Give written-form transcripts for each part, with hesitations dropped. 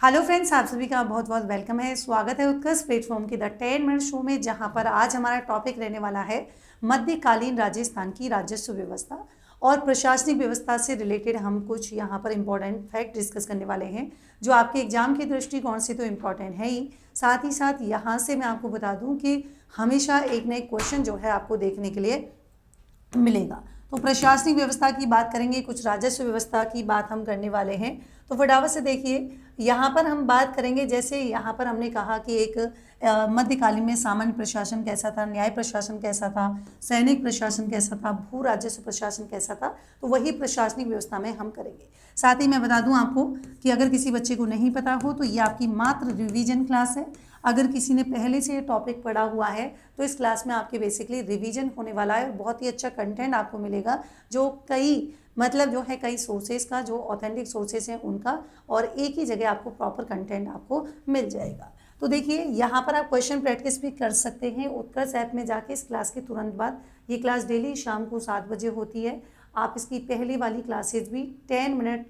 Hello friends, आप सभी का बहुत बहुत वेलकम है। स्वागत है उत्कर्ष प्लेटफॉर्म के द 10 मिनट शो में, जहां पर आज हमारा टॉपिक रहने वाला है मध्यकालीन राजस्थान की राजस्व व्यवस्था और प्रशासनिक व्यवस्था से रिलेटेड। हम कुछ यहां पर इंपॉर्टेंट फैक्ट डिस्कस करने वाले हैं जो आपके एग्जाम के दृष्टिकोण से तो इम्पॉर्टेंट है ही, साथ ही साथ यहाँ से मैं आपको बता दूँ कि हमेशा एक नए क्वेश्चन जो है आपको देखने के लिए मिलेगा। तो प्रशासनिक व्यवस्था की बात करेंगे, कुछ राजस्व व्यवस्था की बात हम करने वाले हैं। तो फटाफट से देखिए, यहाँ पर हम बात करेंगे, जैसे यहाँ पर हमने कहा कि एक मध्यकालीन में सामान्य प्रशासन कैसा था, न्याय प्रशासन कैसा था, सैनिक प्रशासन कैसा था, भू राजस्व प्रशासन कैसा था, तो वही प्रशासनिक व्यवस्था में हम करेंगे। साथ ही मैं बता दूं आपको कि अगर किसी बच्चे को नहीं पता हो तो ये आपकी मात्र रिवीजन क्लास है। अगर किसी ने पहले से ये टॉपिक पढ़ा हुआ है तो इस क्लास में आपके बेसिकली रिवीजन होने वाला है और बहुत ही अच्छा कंटेंट आपको मिलेगा, जो कई सोर्सेज का, जो ऑथेंटिक सोर्सेज हैं उनका, और एक ही जगह आपको प्रॉपर कंटेंट आपको मिल जाएगा। तो देखिए, यहाँ पर आप क्वेश्चन प्रैक्टिस भी कर सकते हैं उत्कर्ष ऐप में जाके इस क्लास के तुरंत बाद। ये क्लास डेली शाम को 7 बजे होती है। आप इसकी पहली वाली क्लासेज भी 10 मिनट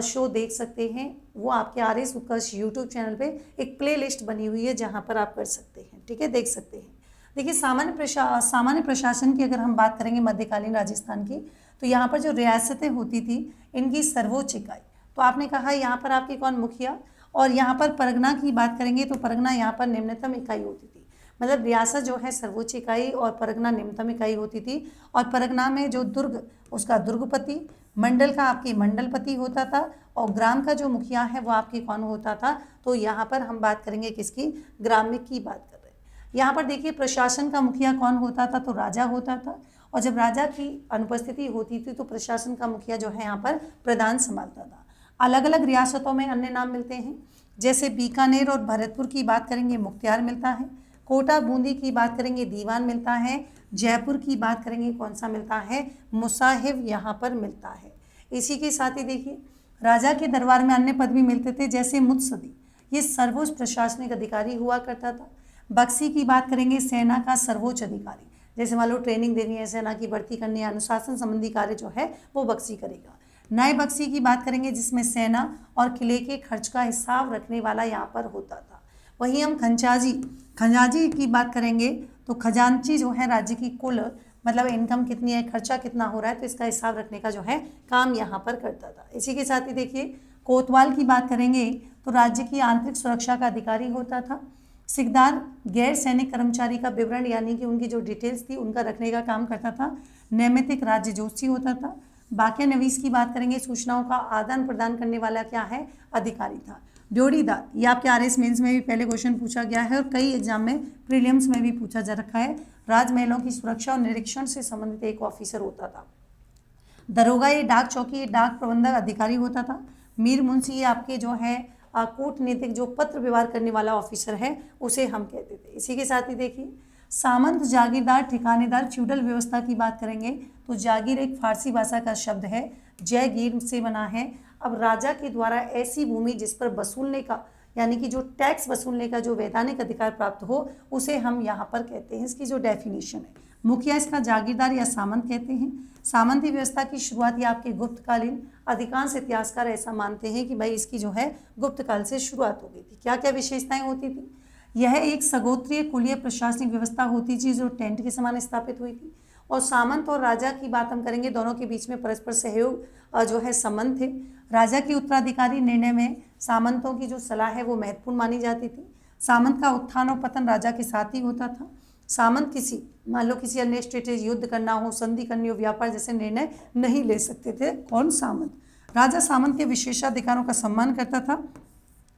शो देख सकते हैं। वो आपके RS उत्कर्ष यूट्यूब चैनल पे एक प्लेलिस्ट बनी हुई है जहाँ पर आप कर सकते हैं, ठीक है, देख सकते हैं। देखिए, सामान्य प्रशासन की अगर हम बात करेंगे मध्यकालीन राजस्थान की, तो यहाँ पर जो रियासतें होती थी इनकी सर्वोच्च इकाई, तो आपने कहा यहाँ पर आपकी कौन, मुखिया। और यहाँ पर परगना की बात करेंगे तो परगना यहाँ पर निम्नतम इकाई होती थी। मतलब रियासत जो है सर्वोच्च इकाई और परगना निम्नतम इकाई होती थी। और परगना में जो दुर्ग, उसका दुर्गपति, मंडल का आपकी मंडलपति होता था, और ग्राम का जो मुखिया है वो आपकी कौन होता था। तो यहाँ पर हम बात करेंगे किसकी, ग्राम्य की बात कर रहे हैं। यहाँ पर देखिए, प्रशासन का मुखिया कौन होता था, तो राजा होता था। और जब राजा की अनुपस्थिति होती थी तो प्रशासन का मुखिया जो है यहाँ पर प्रधान संभालता था। अलग अलग रियासतों में अन्य नाम मिलते हैं, जैसे बीकानेर और भरतपुर की बात करेंगे मुख्तियार मिलता है, कोटा बूंदी की बात करेंगे दीवान मिलता है, जयपुर की बात करेंगे कौन सा मिलता है, मुसाहिब यहाँ पर मिलता है। इसी के साथ ही देखिए, राजा के दरबार में अन्य पद भी मिलते थे, जैसे मुत्सदी, ये सर्वोच्च प्रशासनिक अधिकारी हुआ करता था। बक्सी की बात करेंगे, सेना का सर्वोच्च अधिकारी, जैसे मान लो ट्रेनिंग देनी है, सेना की भर्ती करनी है, अनुशासन संबंधी कार्य जो है वो बक्सी करेगा। नए बक्सी की बात करेंगे, जिसमें सेना और किले के खर्च का हिसाब रखने वाला यहाँ पर होता था। वहीं हम खजांची की बात करेंगे तो खजांची जो है राज्य की कुल इनकम कितनी है, खर्चा कितना हो रहा है, तो इसका हिसाब रखने का जो है काम यहाँ पर करता था। इसी के साथ ही देखिए, कोतवाल की बात करेंगे तो राज्य की आंतरिक सुरक्षा का अधिकारी होता था। सिकदार गैर सैनिक कर्मचारी का विवरण, यानी कि उनकी जो डिटेल्स थी उनका रखने का काम करता था। नैमित्तिक राज्य जोशी होता था। बाकिया नवीस की बात करेंगे, सूचनाओं का आदान प्रदान करने वाला क्या है, अधिकारी था। ड्योढ़ीदार, ये आपके RS मेंस में भी पहले क्वेश्चन पूछा गया है और कई एग्जाम में प्रीलिम्स में भी पूछा जा रखा है। राजमहलों की सुरक्षा और निरीक्षण से संबंधित एक ऑफिसर होता था। दरोगा, ये डाक चौकी, ये डाक प्रबंधक अधिकारी होता था। मीर मुंशी, ये आपके जो है कूटनीतिक, जो पत्र व्यवहार करने वाला ऑफिसर है उसे हम कहते थे। इसी के साथ ही देखिए, सामंत, जागीरदार, ठिकानेदार, फ्यूडल व्यवस्था की बात करेंगे तो जागीर एक फारसी भाषा का शब्द है, जयगीर से बना है। अब राजा के द्वारा ऐसी भूमि जिस पर वसूलने का, यानी कि जो टैक्स वसूलने का जो वैधानिक अधिकार प्राप्त हो, उसे हम यहाँ पर कहते हैं। इसकी जो डेफिनेशन है, मुखिया इसका जागीरदार या सामंत कहते हैं। सामंती व्यवस्था की शुरुआत या आपके गुप्तकालीन, अधिकांश इतिहासकार ऐसा मानते हैं कि भाई इसकी जो है गुप्त काल से शुरुआत हो गई थी। क्या क्या विशेषताएं होती थी, यह एक सगोत्रीय कुलीय प्रशासनिक व्यवस्था होती थी जो टेंट के समान स्थापित हुई थी। और सामंत और राजा की बात हम करेंगे, दोनों के बीच में परस्पर सहयोग जो है संबंध थे। राजा की उत्तराधिकारी निर्णय में सामंतों की जो सलाह है वो महत्वपूर्ण मानी जाती थी। सामंत का उत्थान और पतन राजा के साथ ही होता था। सामंत मान लो किसी अन्य स्ट्रेटेजी, युद्ध करना हो, संधि करनी हो, व्यापार जैसे निर्णय नहीं ले सकते थे। कौन, सामंत। राजा सामंत के विशेषाधिकारों का सम्मान करता था।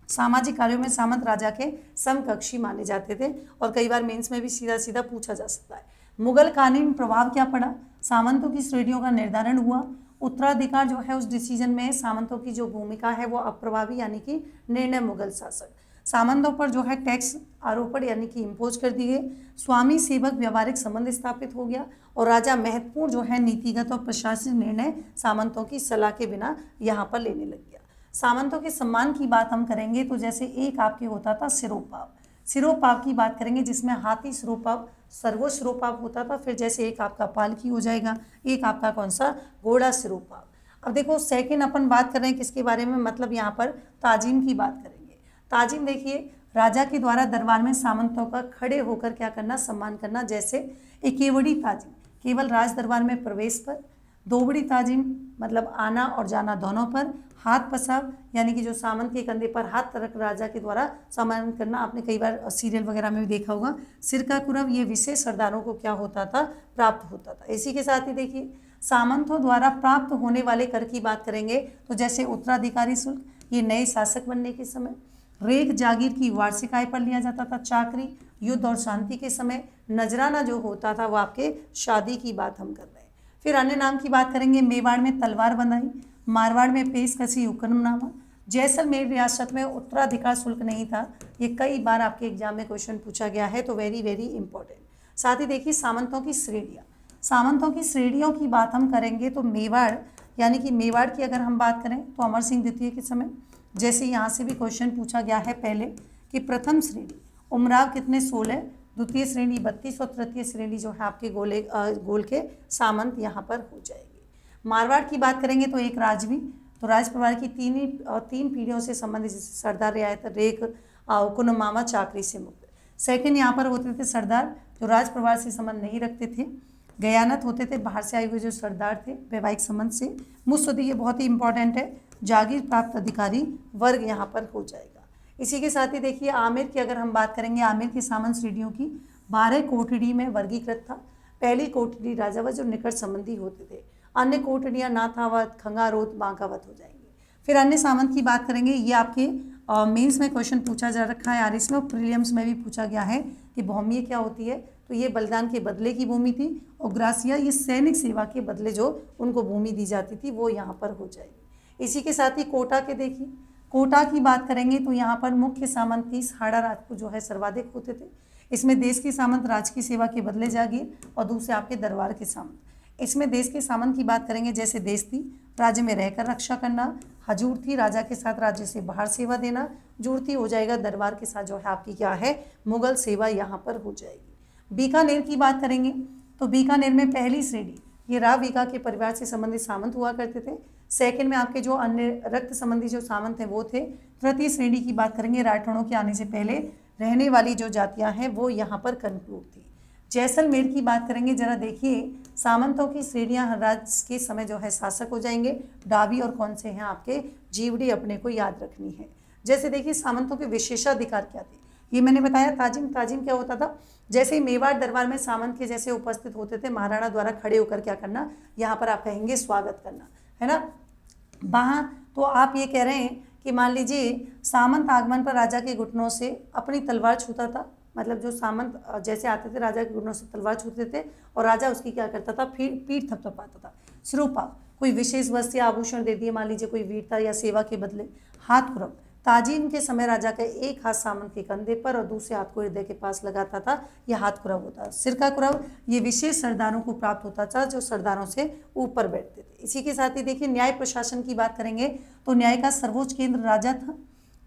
सामाजिक कार्यों में सामंत राजा के समकक्षी माने जाते थे और कई बार मेंस में भी सीधा सीधा पूछा जा सकता है। मुगल कालीन प्रभाव क्या पड़ा, सामंतों की श्रेणियों का निर्धारण हुआ। उत्तराधिकार जो है उस डिसीजन में सामंतों की जो भूमिका है वो अप्रभावी, यानी कि निर्णय मुगल शासक। सामंतों पर जो है टैक्स आरोपण, यानी कि इम्पोज कर दिए। स्वामी सेवक व्यवहारिक संबंध स्थापित हो गया और राजा महत्वपूर्ण जो है नीतिगत और प्रशासनिक निर्णय सामंतों की सलाह के बिना यहाँ पर लेने लग गया। सामंतों के सम्मान की बात हम करेंगे तो जैसे एक आपके होता था सिरोपाव, सिरोपाव की बात करेंगे जिसमें हाथी सिरोपाव, सर्वोच्च सिरोपाव होता था। फिर जैसे एक आपका पालकी हो जाएगा, एक आपका कौन सा, घोड़ा सिरोपाव। अब देखो, सेकंड अपन बात कर रहे हैं किसके बारे में, मतलब यहाँ पर ताजीम की बात करेंगे। ताजिम देखिए, राजा के द्वारा दरबार में सामंतों का खड़े होकर क्या करना, सम्मान करना। जैसे एकेवड़ी ताजिम केवल राज दरबार में प्रवेश पर, दोबड़ी ताजिम मतलब आना और जाना दोनों पर, हाथ पसाव यानी कि जो सामंत के कंधे पर हाथ रख राजा के द्वारा सम्मान करना, आपने कई बार सीरियल वगैरह में भी देखा होगा। सिर का कुरव ये विशेष सरदारों को क्या होता था, प्राप्त होता था। इसी के साथ ही देखिए सामंतों द्वारा प्राप्त होने वाले कर की बात करेंगे तो जैसे उत्तराधिकारी शुल्क, ये नए शासक बनने के समय, रेख जागीर की वार्षिक आय पर लिया जाता था, चाकरी, युद्ध और शांति के समय, नजराना जो होता था वो आपके शादी की बात हम कर रहे हैं। फिर अन्य नाम की बात करेंगे, मेवाड़ में तलवार बंधाई, मारवाड़ में पेशकशी हुक्मनामा, जैसलमेर रियासत में उत्तराधिकार शुल्क नहीं था। ये कई बार आपके एग्जाम में क्वेश्चन पूछा गया है, तो वेरी वेरी इंपॉर्टेंट। साथ ही देखिए सामंतों की श्रेणियाँ, सामंतों की श्रेणियों की बात हम करेंगे तो मेवाड़ यानी कि मेवाड़ की अगर हम बात करें तो अमर सिंह द्वितीय के समय, जैसे यहाँ से भी क्वेश्चन पूछा गया है पहले कि प्रथम श्रेणी उमराव कितने 16, द्वितीय श्रेणी 32 और तृतीय श्रेणी जो है आपके गोल के सामंत यहाँ पर हो जाएगी। मारवाड़ की बात करेंगे तो एक राजवी, तो राज परिवार की तीन पीढ़ियों से संबंधित, जैसे सरदार रियायत, रेख, हुक्मनामा, चाकरी से मुक्त। सेकंड यहाँ पर होते थे सरदार जो राज परिवार से संबंध नहीं रखते थे। गयानत होते थे बाहर से आए हुए जो सरदार थे वैवाहिक संबंध से। मुस्तदी, ये बहुत ही इंपॉर्टेंट है, जागीर प्राप्त अधिकारी वर्ग यहाँ पर हो जाएगा। इसी के साथ ही देखिए आमिर की अगर हम बात करेंगे, आमिर की सामंत श्रेणियों की 12 कोटड़ी में वर्गीकृत था। पहली कोटड़ी राजावत जो निकट संबंधी होते थे, अन्य कोटड़ियाँ नाथावत, खंगारोत, बांकावत हो जाएंगी। फिर अन्य सामंत की बात करेंगे, ये आपके मेंस में क्वेश्चन पूछा जा रखा है, आरएस में और प्रीलिम्स में भी पूछा गया है कि भौमिय क्या होती है, तो ये बलिदान के बदले की भूमि थी, और ग्रासिया ये सैनिक सेवा के बदले जो उनको भूमि दी जाती थी वो यहाँ पर हो जाएगी। इसी के साथ ही कोटा के देखिए, कोटा की बात करेंगे तो यहाँ पर मुख्य सामंत 30 हाड़ा राजपूत जो है सर्वाधिक होते थे। इसमें देश के सामंत राज की सेवा के बदले जागीर और दूसरे आपके दरबार के सामंत। इसमें देश के सामंत की बात करेंगे, जैसे देश थी राज्य में रहकर रक्षा करना, हजूर थी राजा के साथ राज्य से बाहर सेवा देना, जूरती हो जाएगा दरबार के साथ जो है आपकी क्या है मुगल सेवा यहाँ पर हो जाएगी। बीकानेर की बात करेंगे तो बीकानेर में पहली श्रेणी ये राव बीका के परिवार से संबंधित सामंत हुआ करते थे। सेकंड में आपके जो अन्य रक्त संबंधी जो सामंत हैं वो थे। तृतीय श्रेणी की बात करेंगे, राठौड़ों के आने से पहले रहने वाली जो जातियां हैं वो यहाँ पर कंक्लूड थी। जैसलमेर की बात करेंगे, जरा देखिए सामंतों की श्रेणियां हर राज्य के समय जो है शासक हो जाएंगे। डाबी और कौन से हैं आपके जीवड़ी अपने को याद रखनी है। जैसे देखिए सामंतों के विशेषाधिकार क्या थे, ये मैंने बताया। ताजिम, ताजिम क्या होता था, जैसे मेवाड़ दरबार में सामंत के जैसे उपस्थित होते थे, महाराणा द्वारा खड़े होकर क्या करना, यहाँ पर आप कहेंगे स्वागत करना, है ना। वहाँ तो आप ये कह रहे हैं कि मान लीजिए सामंत आगमन पर राजा के घुटनों से अपनी तलवार छूता था, मतलब जो सामंत जैसे आते थे राजा के घुटनों से तलवार छूते थे और राजा उसकी क्या करता था, पीठ थपथपाता था। सिरोपा, कोई विशेष वस्त्र या आभूषण दे दिए, मान लीजिए कोई वीरता या सेवा के बदले। हाथ कुरव, ताजीम के समय राजा का एक हाथ सामंत के कंधे पर और दूसरे हाथ को हृदय के पास लगाता था, यह हाथ कुरव होता था। सिर का कुरव ये विशेष सरदारों को प्राप्त होता था जो सरदारों से ऊपर बैठते थे। इसी के साथ ही देखिए न्याय प्रशासन की बात करेंगे तो न्याय का सर्वोच्च केंद्र राजा था।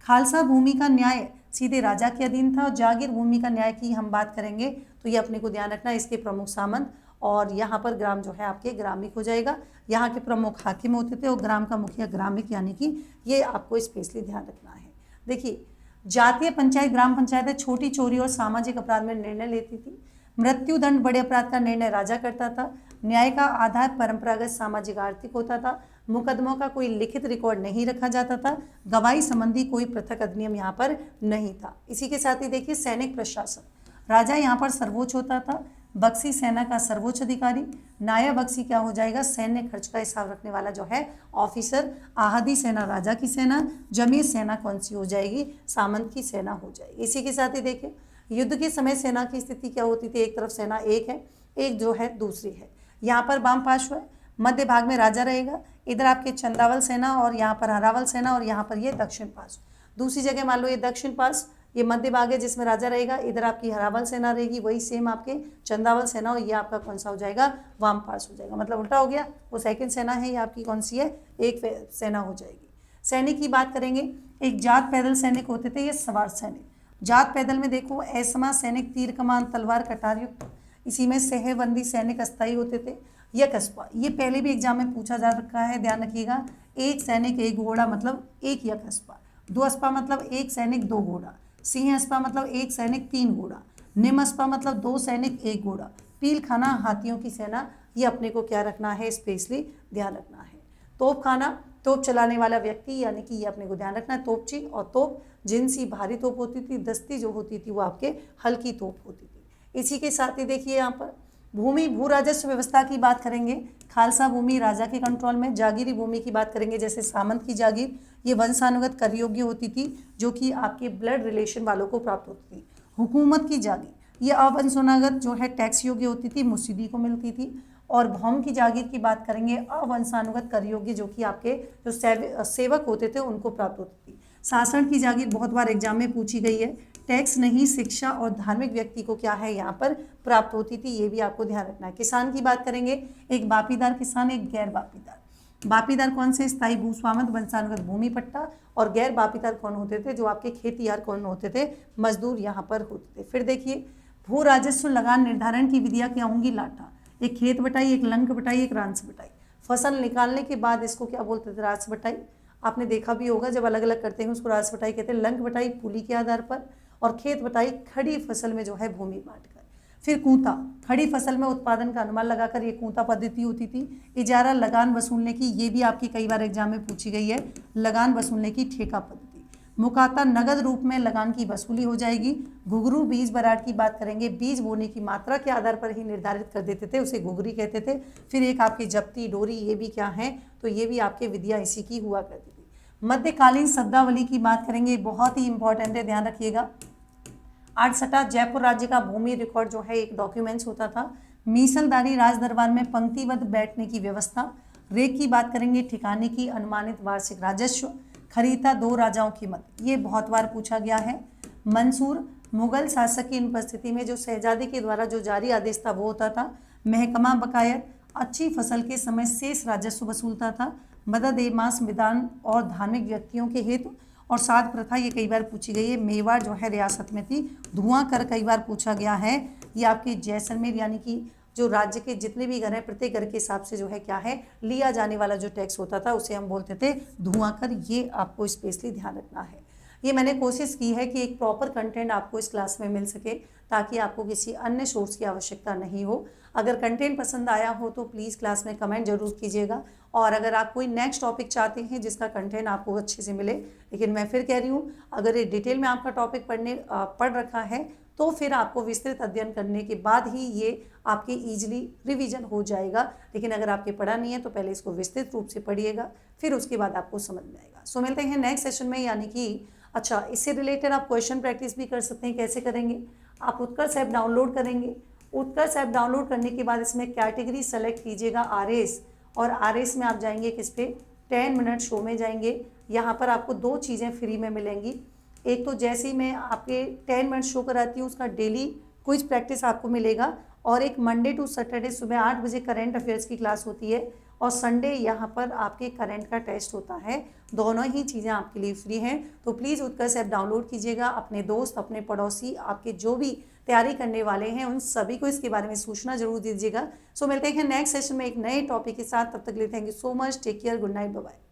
खालसा भूमि का न्याय सीधे राजा के अधीन था और जागीर भूमि का न्याय की हम बात करेंगे तो ये अपने को ध्यान रखना, इसके प्रमुख सामंत और यहाँ पर ग्राम जो है आपके ग्रामिक हो जाएगा। यहाँ के प्रमुख हाकिम होते थे और ग्राम का मुखिया ग्रामिक, यानी कि ये आपको स्पेशली ध्यान रखना है। देखिए जातीय पंचायत ग्राम पंचायत छोटी चोरी और सामाजिक अपराध में निर्णय लेती थी। मृत्युदंड बड़े अपराध का निर्णय राजा करता था। न्याय का आधार परंपरागत सामाजिक आर्थिक होता था। मुकदमों का कोई लिखित रिकॉर्ड नहीं रखा जाता था। गवाही संबंधी कोई पृथक अधिनियम यहाँ पर नहीं था। इसी के साथ ही देखिए सैनिक प्रशासन, राजा यहाँ पर सर्वोच्च होता था। बक्सी सेना का सर्वोच्च अधिकारी। नायब बक्सी क्या हो जाएगा, सैन्य खर्च का हिसाब रखने वाला जो है ऑफिसर। आहदी सेना राजा की सेना। जमीर सेना कौन सी हो जाएगी, सामंत की सेना हो जाएगी। इसी के साथ ही देखिए युद्ध के समय सेना की स्थिति क्या होती थी, एक तरफ सेना एक है, एक जो है दूसरी है। यहाँ पर वाम पार्श्व है, मध्य भाग में राजा रहेगा, इधर आपके चंदावल सेना और यहाँ पर हरावल सेना और यहाँ पर ये दक्षिण पार्श्व। दूसरी जगह मान लो ये दक्षिण पार्श्व, ये मध्य भाग है जिसमें राजा रहेगा, इधर आपकी हरावल सेना रहेगी, वही सेम आपके चंदावल सेना, और ये आपका कौन सा हो जाएगा, वाम पार्श्व हो जाएगा। मतलब उल्टा हो गया, वो सेकंड सेना है, ये आपकी कौन सी है, एक सेना हो जाएगी। सैनिक की बात करेंगे, एक जात पैदल सैनिक होते थे, ये सवार सैनिक। जात पैदल में देखो ऐसमा सैनिक, तीर कमान तलवार कटार युक्त। इसी में सहबंदी सैनिक अस्थायी होते थे। यह कस्बा, ये पहले भी एग्जाम में पूछा जा रखा है, ध्यान रखिएगा। एक सैनिक एक घोड़ा मतलब एक यह कस्बा। द्वस्पा मतलब एक सैनिक 2 घोड़ा, सिंहस्पा मतलब एक सैनिक 3 घोड़ा, निमस्पा मतलब 2 सैनिक 1 घोड़ा, पीलखाना हाथियों की सेना, ये अपने को क्या रखना है, स्पेशली ध्यान रखना है। तोपखाना तोप चलाने वाला व्यक्ति, यानी कि ये अपने को ध्यान रखना है, तोपची। और तोप जिनसी भारी तोप होती थी, दस्ती जो होती थी वो आपके हल्की तोप होती थी। इसी के साथ ही देखिए यहाँ पर भूमि भू राजस्व व्यवस्था की बात करेंगे, खालसा भूमि राजा के कंट्रोल में। जागीरी भूमि की बात करेंगे, जैसे सामंत की जागीर, ये वंशानुगत कर योग्य होती थी, जो कि आपके ब्लड रिलेशन वालों को प्राप्त होती थी। हुकूमत की जागीर ये अवंशानुगत जो है टैक्स योग्य होती थी, मुस्लिदी को मिलती थी। और भौम की जागीर की बात करेंगे, अवंशानुगत कर योग्य, जो कि आपके जो सेवक होते थे उनको प्राप्त होती थी। शासन की जागीर बहुत बार एग्जाम में पूछी गई है, टैक्स नहीं, शिक्षा और धार्मिक व्यक्ति को क्या है यहाँ पर प्राप्त होती थी, ये भी आपको ध्यान रखना है। किसान की बात करेंगे, एक बापीदार किसान, एक गैर बापीदार। बापीदार कौन से, स्थायी भूस्वामित्व वंशानुगत भूमि पट्टा। और गैर बापीदार कौन होते थे, जो आपके खेतियार कौन होते थे, मजदूर यहाँ पर होते थे। फिर देखिए भू राजस्व लगान निर्धारण की विधियाँ क्या होंगी, लाठा, एक खेत बटाई, एक लंक बटाई, एक रांस बटाई। फसल निकालने के बाद इसको क्या बोलते थे, रास बटाई। आपने देखा भी होगा जब अलग अलग करते हैं उसको रास बटाई कहते हैं। लंक बटाई पुली के आधार पर, और खेत बटाई खड़ी फसल में जो है भूमि बांटकर। फिर कूंता, खड़ी फसल में उत्पादन का अनुमान लगाकर, ये कूंता पद्धति होती थी। इजारा लगान वसूलने की, ये भी आपकी कई बार एग्जाम में पूछी गई है, लगान वसूलने की ठेका पद्धति। मुकाता, नगद रूप में लगान की वसूली हो जाएगी। घुघरू बीज बराड़ की बात करेंगे, बीज बोने की मात्रा के आधार पर ही निर्धारित कर देते थे, उसे घुघरी कहते थे। फिर एक आपकी जप्ती डोरी, ये भी क्या है, तो ये भी आपके विधियाँ इसी की हुआ करती थी। मध्यकालीन शब्दावली की बात करेंगे, बहुत ही इंपॉर्टेंट है, ध्यान रखिएगा। आठसठा जयपुर राज्य का भूमि रिकॉर्ड जो है एक डॉक्यूमेंट्स होता था। मीसलदारी राज दरबार में पंक्तिबद्ध बैठने की व्यवस्था। रेक की बात करेंगे, ठिकाने की अनुमानित वार्षिक राजस्व। खरीदा, 2 राजाओं की मत, ये बहुत बार पूछा गया है। मंसूर, मुगल शासक की उपस्थिति में जो शहजादे के द्वारा जो जारी आदेश था वो होता था। महकमा बकायत, अच्छी फसल के समय शेष राजस्व वसूलता था। मदद ए मास विधान और धार्मिक व्यक्तियों के हेतु। और साध प्रथा, ये कई बार पूछी गई है, मेवाड़ जो है रियासत में थी। धुआं कर कई बार पूछा गया है, ये आपके जैसलमेर, यानी कि जो राज्य के जितने भी घर हैं प्रत्येक घर के हिसाब से जो है क्या है लिया जाने वाला जो टैक्स होता था उसे हम बोलते थे धुआं कर। ये आपको स्पेशली ध्यान रखना है। ये मैंने कोशिश की है कि एक प्रॉपर कंटेंट आपको इस क्लास में मिल सके, ताकि आपको किसी अन्य सोर्स की आवश्यकता नहीं हो। अगर कंटेंट पसंद आया हो तो प्लीज़ क्लास में कमेंट जरूर कीजिएगा। और अगर आप कोई नेक्स्ट टॉपिक चाहते हैं जिसका कंटेंट आपको अच्छे से मिले, लेकिन मैं फिर कह रही हूँ, अगर ये डिटेल में आपका टॉपिक पढ़ रखा है तो फिर आपको विस्तृत अध्ययन करने के बाद ही ये आपके ईजिली रिवीजन हो जाएगा। लेकिन अगर आपके पढ़ा नहीं है तो पहले इसको विस्तृत रूप से पढ़िएगा, फिर उसके बाद आपको समझ में आएगा। सो मिलते हैं नेक्स्ट सेशन में, यानी कि अच्छा, इससे रिलेटेड आप क्वेश्चन प्रैक्टिस भी कर सकते हैं। कैसे करेंगे, आप उत्कर्ष ऐप डाउनलोड करेंगे। उत्कर्ष ऐप डाउनलोड करने के बाद इसमें कैटेगरी सेलेक्ट कीजिएगा आरएस, और आरएस में आप जाएंगे किस पे, 10 मिनट शो में जाएंगे। यहाँ पर आपको 2 चीज़ें फ्री में मिलेंगी। एक तो जैसे ही मैं आपके 10 मिनट शो कराती हूँ उसका डेली क्विज प्रैक्टिस आपको मिलेगा, और एक मंडे टू सैटरडे सुबह 8 बजे करंट अफेयर्स की क्लास होती है, और संडे यहाँ पर आपके करंट का टेस्ट होता है। दोनों ही चीज़ें आपके लिए फ्री हैं। तो प्लीज़ उत्कर्ष ऐप डाउनलोड कीजिएगा। अपने दोस्त, अपने पड़ोसी, आपके जो भी तैयारी करने वाले हैं उन सभी को इसके बारे में सूचना जरूर दीजिएगा। सो मिलते हैं नेक्स्ट सेशन में एक नए टॉपिक के साथ। तब तक के लिए thank you so much, take care, good night, bye bye.